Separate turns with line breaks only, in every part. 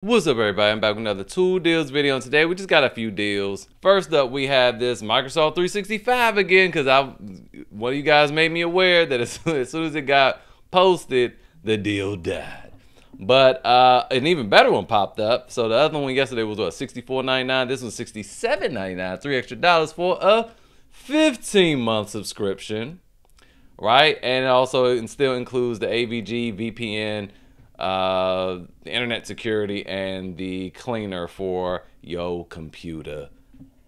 What's up, everybody? I'm back with another tool deals video, and today we just got a few deals. First up, we have this Microsoft 365 again, because one of you guys made me aware that as soon as it got posted, the deal died. But an even better one popped up. So the other one yesterday was what, $64.99. This was $67.99, $3 extra for a 15-month subscription, right? And it still includes the AVG, VPN, the internet security, and the cleaner for your computer.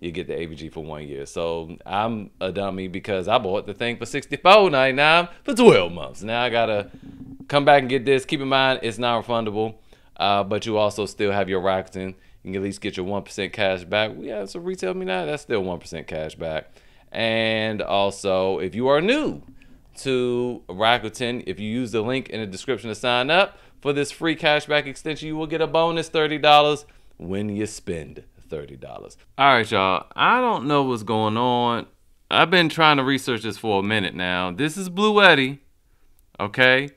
You get the AVG for 1 year. So I'm a dummy because I bought the thing for $64.99 for 12 months. Now I gotta come back and get this. Keep in mind it's not refundable, but you also still have your Rakuten. You can at least get your 1% cash back. Yeah, so retail me now, that's still 1% cash back. And also, if you are new to Rakuten, if you use the link in the description to sign up for this free cashback extension, you will get a bonus $30 when you spend $30. All right, y'all. I don't know what's going on. I've been trying to research this for a minute now. This is Bluetti, okay?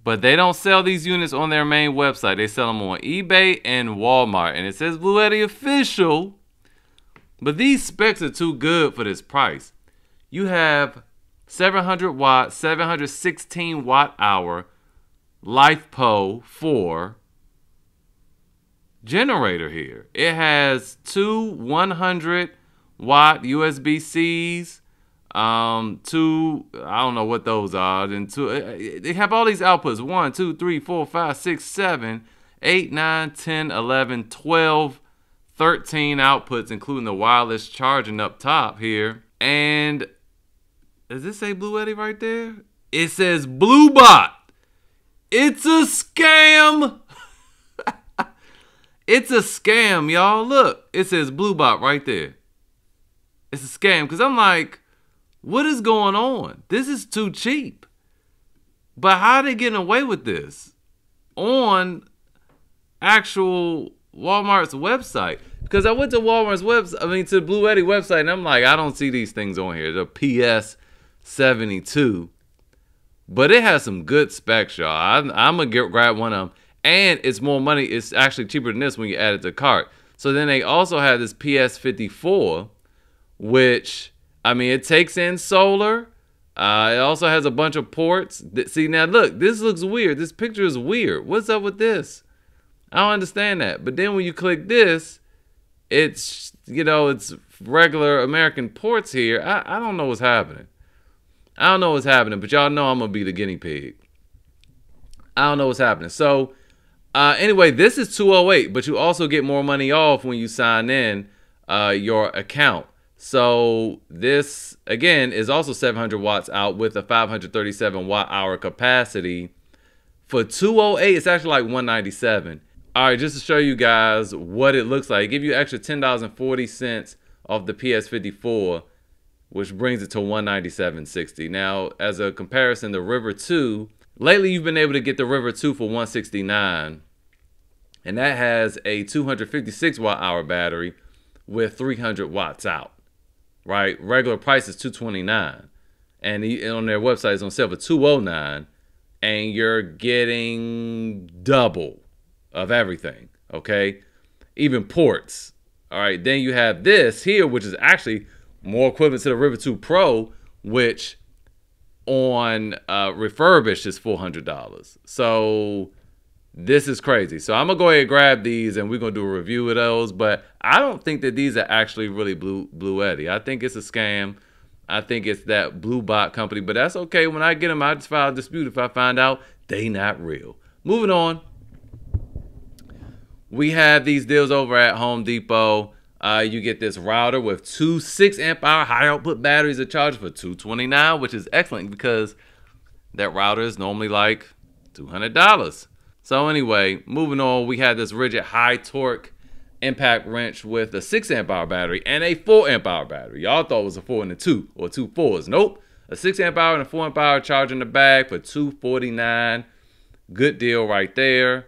But they don't sell these units on their main website. They sell them on eBay and Walmart. And it says Bluetti official. But these specs are too good for this price. You have 700 watt, 716 watt hour LiFePO 4 generator here. It has two 100 watt USB-Cs, two, I don't know what those are, and two, they have all these outputs, 1, 2, 3, 4, 5, 6, 7, 8, 9, 10, 11, 12, 13 outputs, including the wireless charging up top here. And does this say Bluetti right there? It says Bluebot. It's a scam. It's a scam, y'all. Look, it says Bluebot right there. It's a scam because I'm like, what is going on? This is too cheap. But how are they getting away with this on actual Walmart's website? Because I went to Walmart's website, to the Bluetti website, and I'm like, I don't see these things on here. The PS72. But it has some good specs, y'all. I'm going to grab one of them. And it's more money. It's actually cheaper than this when you add it to cart. So then they also have this PS54, which, it takes in solar. It also has a bunch of ports. See, now look, this looks weird. This picture is weird. What's up with this? I don't understand that. But then when you click this, it's, it's regular American ports here. I don't know what's happening. I don't know what's happening, but y'all know I'm going to be the guinea pig. I don't know what's happening. So, anyway, this is $208, but you also get more money off when you sign in your account. So, this, again, is also 700 watts out with a 537 watt hour capacity. For $208, it's actually like $197. All right, just to show you guys what it looks like. Give you extra $10.40 off the PS54. Which brings it to $197.60. Now, as a comparison, the River 2, lately you've been able to get the River 2 for $169, and that has a 256 watt hour battery with 300 watts out, right? Regular price is $229, and on their website it's on sale for $209, and you're getting double of everything, okay? Even ports, all right? Then you have this here, which is actually more equivalent to the River 2 Pro, which on refurbished is $400. So this is crazy. So I'm going to go ahead and grab these and we're going to do a review of those. But I don't think that these are actually really Bluetti. I think it's a scam. I think it's that Bluebot company. But that's okay. When I get them, I just file a dispute if I find out they not real. Moving on. We have these deals over at Home Depot. You get this router with two 6 amp hour high output batteries that charge for $229, which is excellent because that router is normally like $200. So anyway, moving on, we had this rigid high torque impact wrench with a 6 amp hour battery and a 4 amp hour battery. Y'all thought it was a 4 and a 2 or 2 4s. Nope. A 6 amp hour and a 4 amp hour charge in the bag for $249. Good deal right there.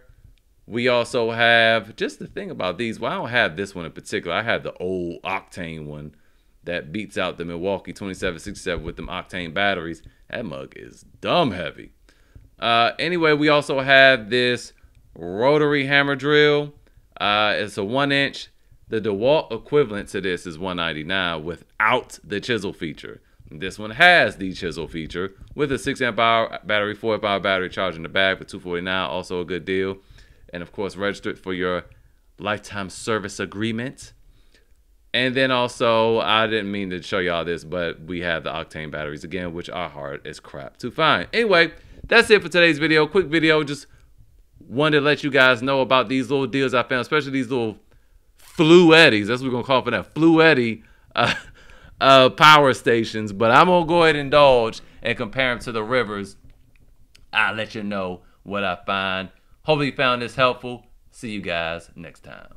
We also have, just the thing about these, well, I don't have this one in particular. I have the old Octane one that beats out the Milwaukee 2767 with them Octane batteries. That mug is dumb heavy. Anyway, we also have this rotary hammer drill. It's a 1-inch. The DeWalt equivalent to this is $199 without the chisel feature. This one has the chisel feature with a 6-amp-hour battery, 4-amp-hour battery charge in the bag for $249. Also a good deal. And of course, registered for your lifetime service agreement. And then also, I didn't mean to show y'all this, but we have the octane batteries again, which are hard as crap to find. Anyway, that's it for today's video. Quick video, just wanted to let you guys know about these little deals I found, especially these little Bluettis. That's what we're going to call for that. Bluetti power stations. But I'm going to go ahead and indulge and compare them to the Rivers. I'll let you know what I find. Hopefully you found this helpful. See you guys next time.